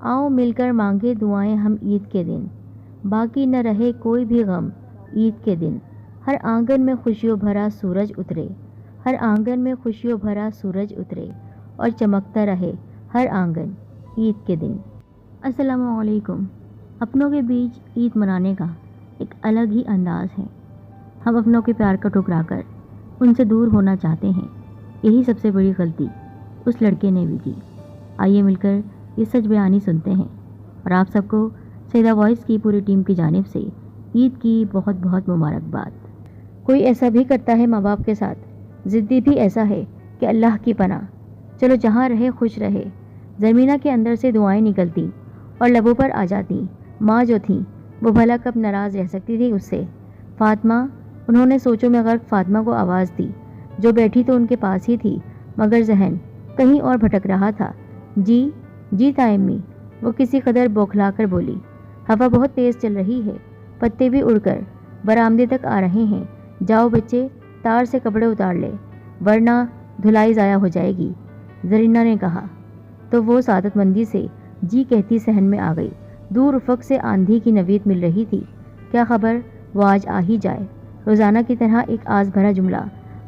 آؤ مل کر مانگے دعائیں ہم عید کے دن، باقی نہ رہے کوئی بھی غم عید کے دن۔ ہر آنگن میں خوشیوں بھرا سورج اترے، ہر آنگن میں خوشیوں بھرا سورج اترے، اور چمکتا رہے ہر آنگن عید کے دن۔ السلام علیکم۔ اپنوں کے بیچ عید منانے کا ایک الگ ہی انداز ہے۔ ہم اپنوں کے پیار کو ٹھکرا کر ان سے دور ہونا چاہتے ہیں۔ یہی سب سے بڑی غلطی اس لڑکے نے بھی کی۔ آئیے مل کر یہ سچ بیانی سنتے ہیں، اور آپ سب کو سیدہ وائس کی پوری ٹیم کی جانب سے عید کی بہت بہت مبارکباد۔ کوئی ایسا بھی کرتا ہے ماں باپ کے ساتھ، ضدی بھی ایسا ہے کہ اللہ کی پناہ، چلو جہاں رہے خوش رہے۔ زمینہ کے اندر سے دعائیں نکلتی اور لبوں پر آ جاتی۔ ماں جو تھی وہ بھلا کب ناراض رہ سکتی تھی اس سے؟ فاطمہ، انہوں نے سوچوں میں غرق فاطمہ کو آواز دی، جو بیٹھی تو ان کے پاس ہی تھی مگر ذہن کہیں اور بھٹک رہا تھا۔ جی جی تائمی، وہ کسی قدر بوکھلا کر بولی۔ ہوا بہت تیز چل رہی ہے، پتے بھی اڑ کر برآمدے تک آ رہے ہیں۔ جاؤ بچے، تار سے کپڑے اتار لے ورنہ دھلائی ضائع ہو جائے گی، زرینہ نے کہا تو وہ سعادت مندی سے جی کہتی صحن میں آ گئی۔ دور افق سے آندھی کی نوید مل رہی تھی، کیا خبر وہ آج آ ہی جائے۔ روزانہ کی طرح ایک آس بھرا جملہ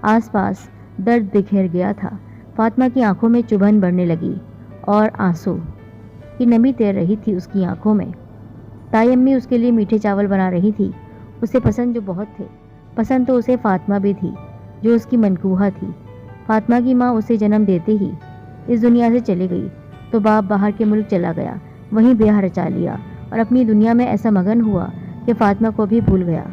آس پاس درد بکھیر گیا تھا۔ فاطمہ کی آنکھوں میں چبھن بڑھنے لگی اور آنسو کی نمی تیر رہی تھی اس کی آنکھوں میں۔ تائی امی اس کے لیے میٹھے چاول بنا رہی تھی، اسے پسند جو بہت تھے۔ پسند تو اسے فاطمہ بھی تھی جو اس کی منکوہہ تھی۔ فاطمہ کی ماں اسے جنم دیتے ہی اس دنیا سے چلی گئی تو باپ باہر کے ملک چلا گیا، وہیں بیاہ رچا لیا اور اپنی دنیا میں ایسا مگن ہوا کہ فاطمہ کو بھی بھول گیا۔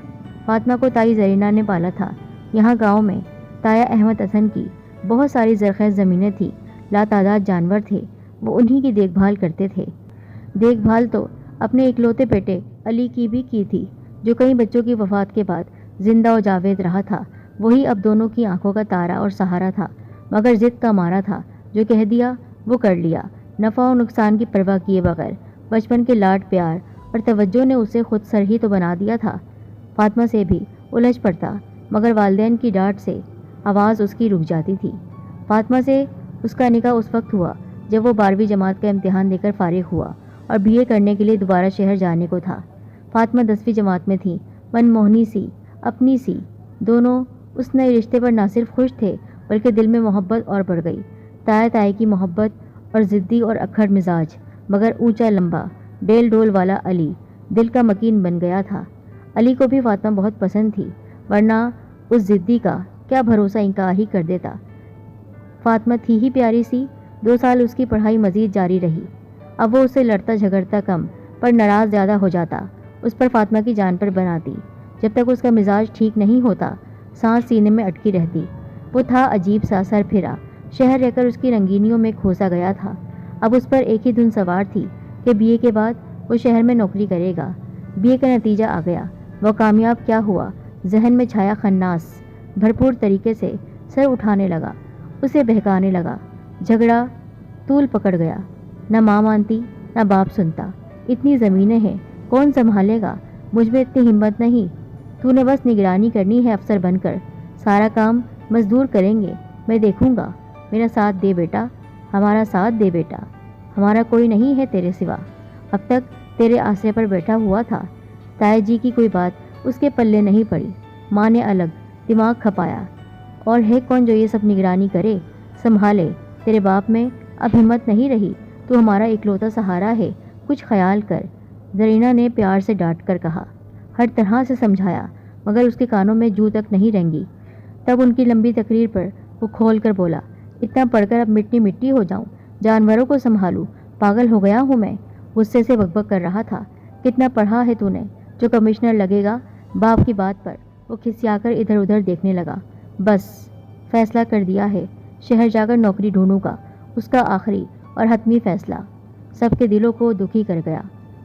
فاطمہ کو تائی زرینہ نے پالا تھا۔ یہاں گاؤں میں تایا احمد حسن کی بہت ساری زرخیز زمینیں تھیں، لاتعداد جانور تھے، وہ انہی کی دیکھ بھال کرتے تھے۔ دیکھ بھال تو اپنے اکلوتے بیٹے علی کی بھی کی تھی، جو کئی بچوں کی وفات کے بعد زندہ و جاوید رہا تھا۔ وہی اب دونوں کی آنکھوں کا تارا اور سہارا تھا، مگر ضد کا مارا تھا، جو کہہ دیا وہ کر لیا، نفع و نقصان کی پرواہ کیے بغیر۔ بچپن کے لاڈ پیار اور توجہ نے اسے خود سر ہی تو بنا دیا تھا۔ فاطمہ سے بھی الجھ پڑتا، مگر والدین کی ڈانٹ سے آواز اس کی رک جاتی تھی۔ فاطمہ سے اس کا نکاح اس وقت ہوا جب وہ 12ویں جماعت کا امتحان دے کر فارغ ہوا اور بی اے کرنے کے لیے دوبارہ شہر جانے کو تھا۔ فاطمہ 10ویں جماعت میں تھی، من موہنی سی، اپنی سی۔ دونوں اس نئے رشتے پر نہ صرف خوش تھے بلکہ دل میں محبت اور بڑھ گئی۔ تایا تائی کی محبت اور ضدی اور اکھڑ مزاج مگر اونچا لمبا ڈیل ڈول والا علی دل کا مکین بن گیا تھا۔ علی کو بھی فاطمہ بہت پسند تھی، ورنہ اس ضدی کا کیا بھروسہ انکار ہی کر دیتا۔ فاطمہ تھی ہی پیاری سی۔ 2 سال اس کی پڑھائی مزید جاری رہی۔ اب وہ اس سے لڑتا جھگڑتا کم پر ناراض زیادہ ہو جاتا، اس پر فاطمہ کی جان پر بناتی۔ جب تک اس کا مزاج ٹھیک نہیں ہوتا، سانس سینے میں اٹکی رہتی۔ وہ تھا عجیب سا سر پھرا، شہر رہ کر اس کی رنگینیوں میں کھوسا گیا تھا۔ اب اس پر ایک ہی دھن سوار تھی کہ بی اے کے بعد وہ شہر میں نوکری کرے گا۔ بی اے کا نتیجہ آ گیا، وہ کامیاب کیا ہوا؟ ذہن میں چھایا خناس بھرپور طریقے سے سر اٹھانے لگا، اسے بہکانے لگا۔ جھگڑا طول پکڑ گیا، نہ ماں مانتی نہ باپ سنتا۔ اتنی زمینیں ہیں، کون سنبھالے گا؟ مجھ میں اتنی ہمت نہیں، تو نے بس نگرانی کرنی ہے افسر بن کر، سارا کام مزدور کریں گے، میں دیکھوں گا۔ میرا ساتھ دے بیٹا، ہمارا ساتھ دے بیٹا، ہمارا کوئی نہیں ہے تیرے سوا، اب تک تیرے آسرے پر بیٹھا ہوا تھا۔ تایا جی کی کوئی بات اس کے پلے نہیں پڑی۔ ماں نے الگ دماغ کھپایا، اور ہے کون جو یہ سب نگرانی کرے سنبھالے؟ تیرے باپ میں اب ہمت نہیں رہی، تو ہمارا اکلوتا سہارا ہے، کچھ خیال کر، زرینہ نے پیار سے ڈانٹ کر کہا۔ ہر طرح سے سمجھایا مگر اس کے کانوں میں جوں تک نہیں رینگی۔ تب ان کی لمبی تقریر پر وہ کھول کر بولا، اتنا پڑھ کر اب مٹی مٹی ہو جاؤں، جانوروں کو سنبھالوں، پاگل ہو گیا ہوں میں؟ غصے سے بک کر رہا تھا۔ کتنا پڑھا ہے تو نے جو کمشنر لگے گا؟ باپ کی بات پر وہ کھسیا کر ادھر ادھر دیکھنے لگا۔ بس فیصلہ کر دیا ہے، شہر جا کر نوکری ڈھونڈوں گا، اس کا آخری اور حتمی فیصلہ۔ سب کے دلوں کو دکھی کر گیا۔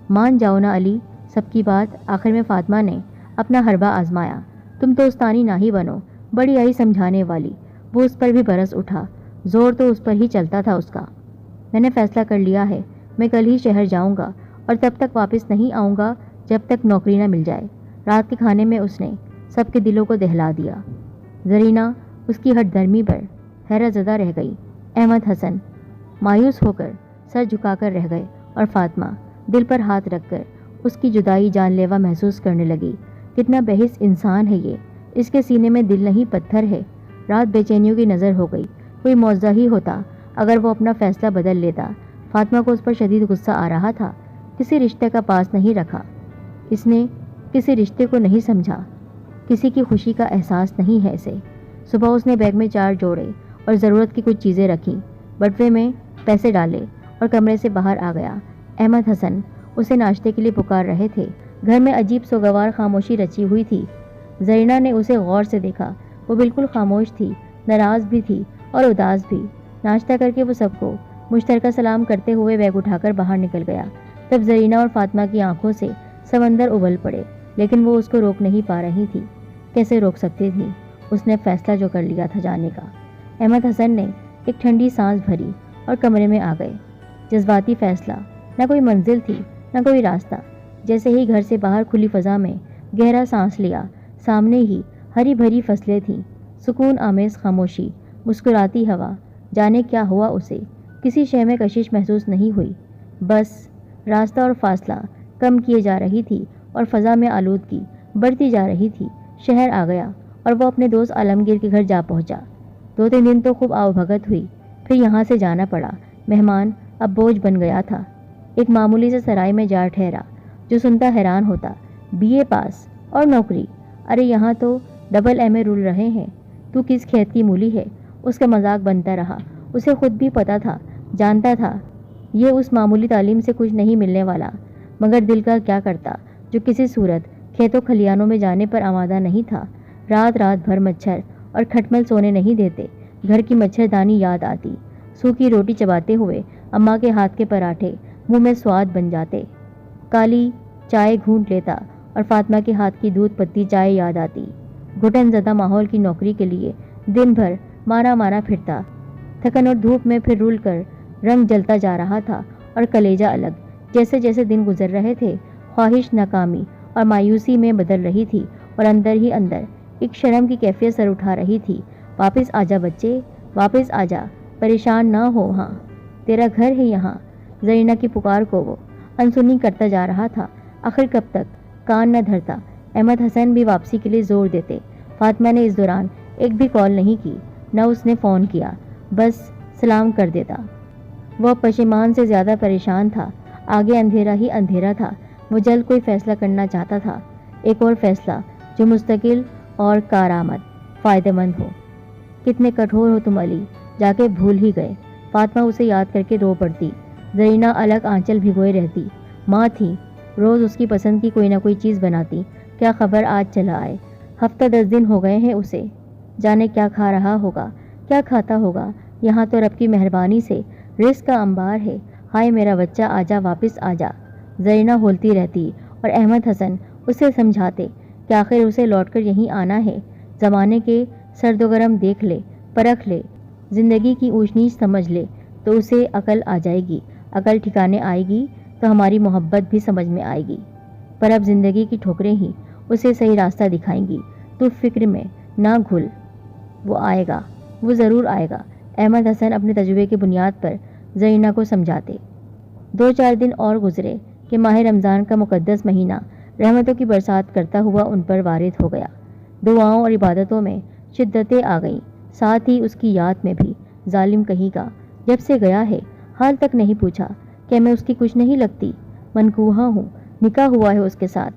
مان جاؤ نا علی سب کی بات۔ آخر میں فاطمہ نے اپنا حربہ آزمایا، تم تو استانی نہ ہی بنو، بڑی آئی سمجھانے والی۔ وہ اس پر بھی برس اٹھا، زور تو اس پر ہی چلتا تھا اس کا۔ میں نے فیصلہ کر لیا ہے، میں کل ہی شہر جاؤں گا اور تب تک واپس نہیں آؤں گا جب تک نوکری نہ مل جائے۔ رات کے کھانے میں اس نے سب کے دلوں کو دہلا دیا۔ زرینہ اس کی ہٹ دھرمی پر حیرت زدہ رہ گئی۔ احمد حسن مایوس ہو کر سر جھکا کر رہ گئے اور فاطمہ دل پر ہاتھ رکھ کر اس کی جدائی جان لیوا محسوس کرنے لگی۔ کتنا بہس انسان ہے یہ، اس کے سینے میں دل نہیں پتھر ہے۔ رات بے چینیوں کی نظر ہو گئی۔ کوئی معجزہ ہی ہوتا اگر وہ اپنا فیصلہ بدل لیتا۔ فاطمہ کو اس پر شدید غصہ آ رہا تھا۔ کسی رشتے کا پاس نہیں رکھا، اس نے کسی رشتے کو نہیں سمجھا، کسی کی خوشی کا احساس نہیں ہے اسے۔ صبح اس نے بیگ میں 4 جوڑے اور ضرورت کی کچھ چیزیں رکھیں، بٹوے میں پیسے ڈالے اور کمرے سے باہر آ گیا۔ احمد حسن اسے ناشتے کے لیے پکار رہے تھے۔ گھر میں عجیب سوگوار خاموشی رچی ہوئی تھی۔ زرینہ نے اسے غور سے دیکھا۔ وہ بالکل خاموش تھی، ناراض بھی تھی اور اداس بھی۔ ناشتہ کر کے وہ سب کو مشترکہ سلام کرتے ہوئے بیگ اٹھا کر باہر نکل گیا۔ تب زرینہ اور فاطمہ کی آنکھوں سے سمندر ابل پڑے، لیکن وہ اس کو روک نہیں پا رہی تھی۔ کیسے روک سکتی تھی؟ اس نے فیصلہ جو کر لیا تھا جانے کا۔ احمد حسن نے ایک ٹھنڈی سانس بھری اور کمرے میں آ گئے۔ جذباتی فیصلہ، نہ کوئی منزل تھی نہ کوئی راستہ۔ جیسے ہی گھر سے باہر کھلی فضا میں گہرا سانس لیا، سامنے ہی ہری بھری فصلیں تھیں، سکون آمیز خاموشی، مسکراتی ہوا۔ جانے کیا ہوا اسے؟ کسی شے میں کشش محسوس نہیں ہوئی، بس راستہ اور فاصلہ کم کیے جا رہی تھی اور فضا میں آلودگی بڑھتی جا رہی تھی۔ شہر آ گیا اور وہ اپنے دوست عالمگیر کے گھر جا پہنچا۔ 2-3 دن تو خوب آؤ بھگت ہوئی، پھر یہاں سے جانا پڑا۔ مہمان اب بوجھ بن گیا تھا۔ ایک معمولی سے سرائے میں جا ٹھہرا۔ جو سنتا حیران ہوتا، BA پاس اور نوکری، ارے یہاں تو ڈبل MA رول رہے ہیں، تو کس کھیت کی مولی ہے؟ اس کا مذاق بنتا رہا۔ اسے خود بھی پتا تھا، جانتا تھا یہ اس معمولی تعلیم سے کچھ نہیں ملنے والا، مگر دل کا کیا کرتا جو کسی صورت کھیتوں کھلیانوں میں جانے پر آمادہ نہیں تھا۔ رات رات بھر مچھر اور کھٹمل سونے نہیں دیتے۔ گھر کی مچھردانی یاد آتی، سوکھی روٹی چباتے ہوئے اماں کے ہاتھ کے پراٹھے منہ میں سواد بن جاتے۔ کالی چائے گھونٹ لیتا اور فاطمہ کے ہاتھ کی دودھ پتی چائے یاد آتی۔ گھٹن زدہ ماحول کی نوکری کے لیے دن بھر مارا مارا پھرتا۔ تھکن اور دھوپ میں پھر رول کر رنگ جلتا جا رہا تھا اور کلیجہ الگ۔ جیسے جیسے دن گزر رہے تھے، خواہش ناکامی اور مایوسی میں بدل رہی تھی اور اندر ہی اندر ایک شرم کی کیفیت سر اٹھا رہی تھی۔ واپس آجا بچے، واپس آجا، پریشان نہ ہو، ہاں تیرا گھر ہے یہاں۔ زرینہ کی پکار کو وہ انسنی کرتا جا رہا تھا۔ آخر کب تک کان نہ دھرتا؟ احمد حسن بھی واپسی کے لیے زور دیتے۔ فاطمہ نے اس دوران ایک بھی کال نہیں کی، نہ اس نے فون کیا، بس سلام کر دیتا۔ وہ پشیمان سے زیادہ پریشان تھا۔ آگے اندھیرا ہی اندھیرا تھا۔ وہ جلد کوئی فیصلہ کرنا چاہتا تھا، ایک اور فیصلہ جو مستقل اور کارآمد، فائدہ مند ہو۔ کتنے کٹھور ہو تم علی، جا کے بھول ہی گئے۔ فاطمہ اسے یاد کر کے رو پڑتی۔ زرینہ الگ آنچل بھگوئے رہتی۔ ماں تھی، روز اس کی پسند کی کوئی نہ کوئی چیز بناتی۔ کیا خبر آج چلا آئے؟ ہفتہ 10 دن ہو گئے ہیں اسے۔ جانے کیا کھا رہا ہوگا، کیا کھاتا ہوگا۔ یہاں تو رب کی مہربانی سے رزق کا انبار ہے۔ ہائے میرا بچہ، آجا، واپس آجا۔ زرینہ ہولتی رہتی اور احمد حسن اسے سمجھاتے کہ آخر اسے لوٹ کر یہیں آنا ہے۔ زمانے کے سرد و گرم دیکھ لے، پرکھ لے، زندگی کی اونچ نیچ سمجھ لے تو اسے عقل آ جائے گی۔ عقل ٹھکانے آئے گی تو ہماری محبت بھی سمجھ میں آئے گی۔ پر اب زندگی کی ٹھوکریں ہی اسے صحیح راستہ دکھائیں گی۔ تو فکر میں نہ گھل، وہ آئے گا، وہ ضرور آئے گا۔ احمد حسن اپنے تجربے کی بنیاد پر زرینہ کو سمجھاتے۔ 2-4 دن اور گزرے کہ ماہ رمضان کا مقدس مہینہ رحمتوں کی برسات کرتا ہوا ان پر وارد ہو گیا۔ دعاؤں اور عبادتوں میں شدتیں آ گئیں، ساتھ ہی اس کی یاد میں بھی۔ ظالم کہیں کا، جب سے گیا ہے حال تک نہیں پوچھا۔ کہ میں اس کی کچھ نہیں لگتی، منکوحہ ہوں، نکاح ہوا ہے اس کے ساتھ،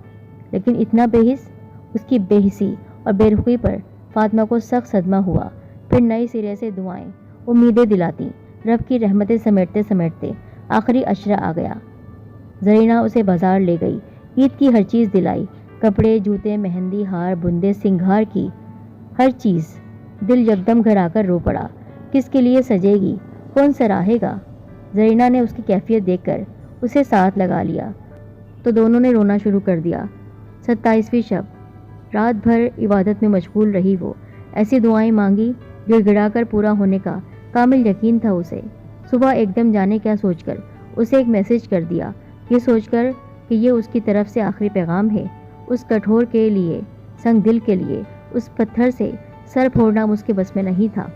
لیکن اتنا بے حس۔ اس کی بے حسی اور بے رخی پر فاطمہ کو سخت صدمہ ہوا۔ پھر نئے سرے سے دعائیں، امیدیں دلاتی، رب کی رحمتیں سمیٹتے سمیٹتے آخری عشرہ آ گیا۔ زرینہ اسے بازار لے گئی، عید کی ہر چیز دلائی، کپڑے، جوتے، مہندی، ہار، بندے، سنگھار کی ہر چیز۔ دل یکدم گھر آ کر رو پڑا۔ کس کے لیے سجے گی، کون سراہے گا؟ زرینہ نے اس کی کیفیت دیکھ کر اسے ساتھ لگا لیا تو دونوں نے رونا شروع کر دیا۔ 27ویں شب، رات بھر عبادت میں مشغول رہی وہ۔ ایسی دعائیں مانگی، گڑ گڑا کر پورا ہونے کا کامل یقین تھا اسے۔ صبح ایک دم جانے کیا سوچ کر اسے ایک میسج کر دیا، یہ سوچ کر کہ یہ اس کی طرف سے آخری پیغام ہے۔ اس کٹھور کے لیے، سنگ دل کے لیے، اس پتھر سے سر پھوڑنا اس کے بس میں نہیں تھا۔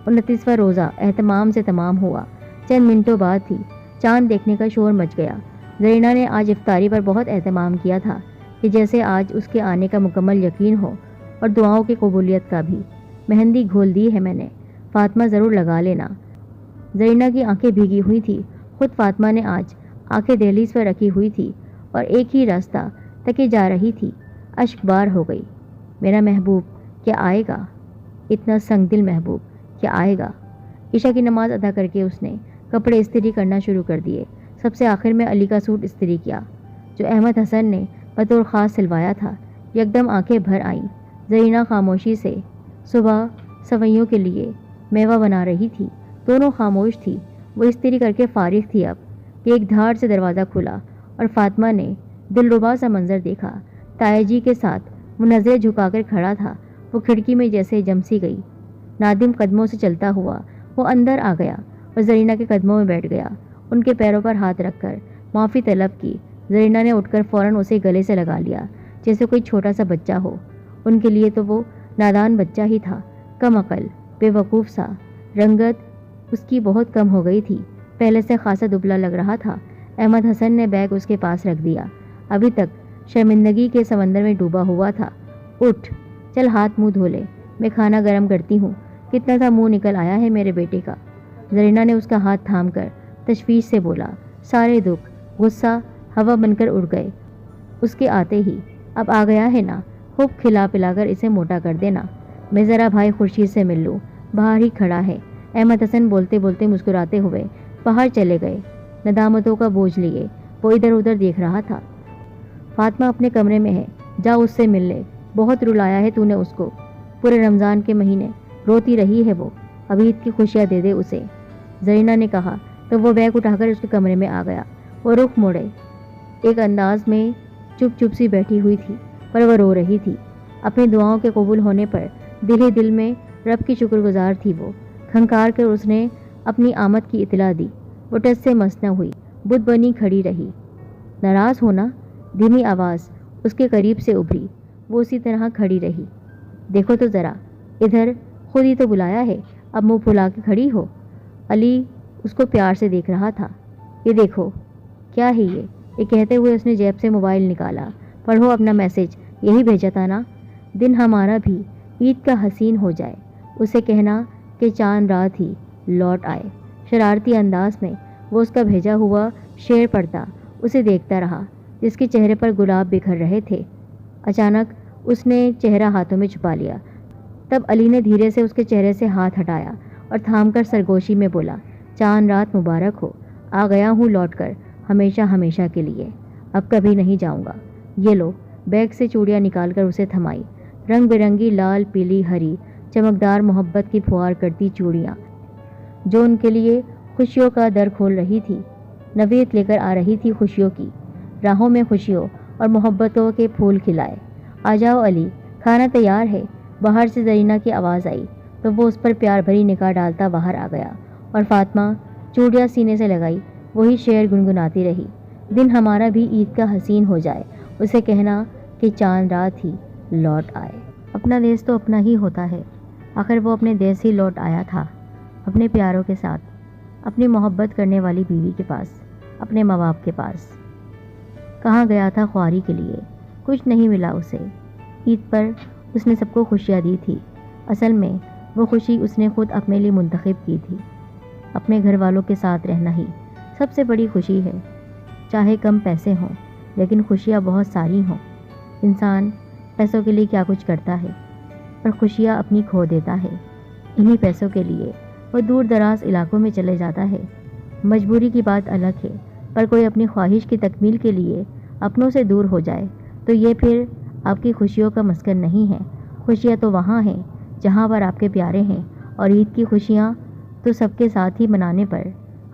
29واں روزہ اہتمام سے تمام ہوا۔ چند منٹوں بعد ہی چاند دیکھنے کا شور مچ گیا۔ زرینہ نے آج افطاری پر بہت اہتمام کیا تھا کہ جیسے آج اس کے آنے کا مکمل یقین ہو اور دعاؤں کی قبولیت کا بھی۔ مہندی گھول دی ہے میں نے، فاطمہ ضرور لگا لینا۔ زرینہ کی آنکھیں بھیگی ہوئی تھی۔ خود فاطمہ نے آج آنکھیں دہلیز پر رکھی ہوئی تھی اور ایک ہی راستہ تکی جا رہی تھی۔ اشک بار ہو گئی۔ میرا محبوب کیا آئے گا؟ اتنا سنگ دل محبوب کیا آئے گا؟ عشاء کی نماز ادا کر کے اس نے کپڑے استری کرنا شروع کر دیے۔ سب سے آخر میں علی کا سوٹ استری کیا جو احمد حسن نے بطور خاص سلوایا تھا۔ یکدم آنکھیں بھر آئیں۔ زرینہ خاموشی سے صبح سوئیوں کے لیے میوہ بنا رہی تھی۔ دونوں خاموش تھی۔ وہ استری کر کے فارغ تھی اب کہ ایک دھاڑ سے دروازہ کھلا اور فاطمہ نے دلربا سا منظر دیکھا۔ تایا جی کے ساتھ وہ نظریں جھکا کر کھڑا تھا۔ وہ کھڑکی میں جیسے جمسی گئی۔ نادم قدموں سے چلتا ہوا وہ اندر آ گیا اور زرینہ کے قدموں میں بیٹھ گیا۔ ان کے پیروں پر ہاتھ رکھ کر معافی طلب کی۔ زرینہ نے اٹھ کر فوراً اسے گلے سے لگا لیا جیسے کوئی چھوٹا سا بچہ ہو۔ ان کے لیے تو وہ نادان بچہ ہی تھا، کم عقل، بے وقوف سا۔ رنگت اس کی بہت کم ہو گئی تھی، پہلے سے خاصا دبلا لگ رہا تھا۔ احمد حسن نے بیگ اس کے پاس رکھ دیا۔ ابھی تک شرمندگی کے سمندر میں ڈوبا ہوا تھا۔ اٹھ، چل ہاتھ منہ دھو لے، میں کھانا گرم کرتی ہوں۔ کتنا سا منہ نکل آیا ہے میرے بیٹے کا۔ زرینہ نے اس کا ہاتھ تھام کر تشویش سے بولا۔ سارے دکھ، غصہ ہوا بن کر اڑ گئے اس کے آتے ہی۔ اب آ گیا ہے نا، خوب کھلا پلا کر اسے موٹا کر دینا۔ میں ذرا بھائی خورشید سے مل لوں، باہر ہی کھڑا ہے۔ احمد حسن بولتے بولتے مسکراتے ہوئے باہر چلے گئے۔ ندامتوں کا بوجھ لیے وہ ادھر ادھر دیکھ رہا تھا۔ فاطمہ اپنے کمرے میں ہے، جا اس سے مل لے، بہت رلایا ہے تو نے اس کو، پورے رمضان کے مہینے روتی رہی ہے وہ، اب عید کی خوشیاں دے دے اسے۔ زرینہ نے کہا تو وہ بیگ اٹھا کر اس کے کمرے میں آ گیا۔ وہ رخ موڑے ایک انداز میں چپ چپ سی بیٹھی ہوئی تھی، پر وہ رو رہی تھی۔ اپنی دعاؤں کے قبول ہونے پر دل ہی دل میں رب کی شکر گزار تھی وہ۔ کھنکار کر اس نے اپنی آمد کی اطلاع دی۔ وہ ٹس سے مس نہ ہوئی، بت بنی کھڑی رہی۔ ناراض ہونا؟ دھیمی آواز اس کے قریب سے ابھری۔ وہ اسی طرح کھڑی رہی۔ دیکھو تو ذرا ادھر، خود ہی تو بلایا ہے، اب منہ پھلا کے کھڑی ہو۔ علی اس کو پیار سے دیکھ رہا تھا۔ یہ دیکھو، کیا ہے یہ کہتے ہوئے اس نے جیب سے موبائل نکالا۔ پڑھو اپنا میسج، یہی بھیجا تھا نا، دن ہمارا بھی عید کا حسین ہو جائے، اسے کہنا کہ چاند رات ہی لوٹ آئے۔ شرارتی انداز میں وہ اس کا بھیجا ہوا شعر پڑھتا اسے دیکھتا رہا جس کے چہرے پر گلاب بکھر رہے تھے۔ اچانک اس نے چہرہ ہاتھوں میں چھپا لیا۔ تب علی نے دھیرے سے اس کے چہرے سے ہاتھ ہٹایا اور تھام کر سرگوشی میں بولا، چاند رات مبارک ہو، آ گیا ہوں لوٹ کر ہمیشہ ہمیشہ کے لیے، اب کبھی نہیں جاؤں گا۔ یہ لو، بیگ سے چوڑیاں نکال کر اسے تھمائی۔ رنگ برنگی لال، پیلی، ہری، چمکدار محبت کی پھوار کرتی چوڑیاں جو ان کے لیے خوشیوں کا در کھول رہی تھی، نوید لے کر آ رہی تھی خوشیوں کی راہوں میں خوشیوں اور محبتوں کے پھول کھلائے۔ آ جاؤ علی، کھانا تیار ہے۔ باہر سے زرینہ کی آواز آئی تو وہ اس پر پیار بھری نگاہ ڈالتا باہر آ گیا اور فاطمہ چوڑیاں سینے سے لگائی وہی شعر گنگناتی رہی، دن ہمارا بھی عید کا حسین ہو جائے، اسے کہنا کہ چاند رات ہی لوٹ آئے۔ اپنا دیس تو اپنا ہی ہوتا ہے، آخر وہ اپنے دیس ہی لوٹ آیا تھا، اپنے پیاروں کے ساتھ، اپنی محبت کرنے والی بیوی کے پاس، اپنے ماں باپ کے پاس۔ کہاں گیا تھا خواری کے لیے، کچھ نہیں ملا اسے۔ عید پر اس نے سب کو خوشیاں دی تھی، اصل میں وہ خوشی اس نے خود اپنے لیے منتخب کی تھی۔ اپنے گھر والوں کے ساتھ رہنا ہی سب سے بڑی خوشی ہے، چاہے کم پیسے ہوں لیکن خوشیاں بہت ساری ہوں۔ انسان پیسوں کے لیے کیا کچھ کرتا ہے، پر خوشیاں اپنی کھو دیتا ہے۔ انہی پیسوں کے لیے وہ دور دراز علاقوں میں چلے جاتا ہے۔ مجبوری کی بات الگ ہے، پر کوئی اپنی خواہش کی تکمیل کے لیے اپنوں سے دور ہو جائے تو یہ پھر آپ کی خوشیوں کا مسکن نہیں ہے۔ خوشیاں تو وہاں ہیں جہاں پر آپ کے پیارے ہیں، اور عید کی خوشیاں تو سب کے ساتھ ہی منانے پر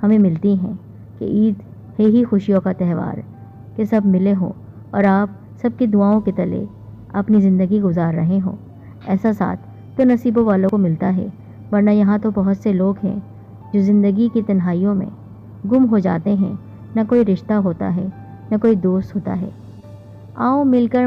ہمیں ملتی ہیں کہ عید ہے ہی خوشیوں کا تہوار، کہ سب ملے ہوں اور آپ سب کی دعاؤں کے تلے اپنی زندگی گزار رہے ہوں۔ ایسا ساتھ تو نصیبوں والوں کو ملتا ہے، ورنہ یہاں تو بہت سے لوگ ہیں جو زندگی کی تنہائیوں میں گم ہو جاتے ہیں، نہ کوئی رشتہ ہوتا ہے، نہ کوئی دوست ہوتا ہے۔ آؤ مل کر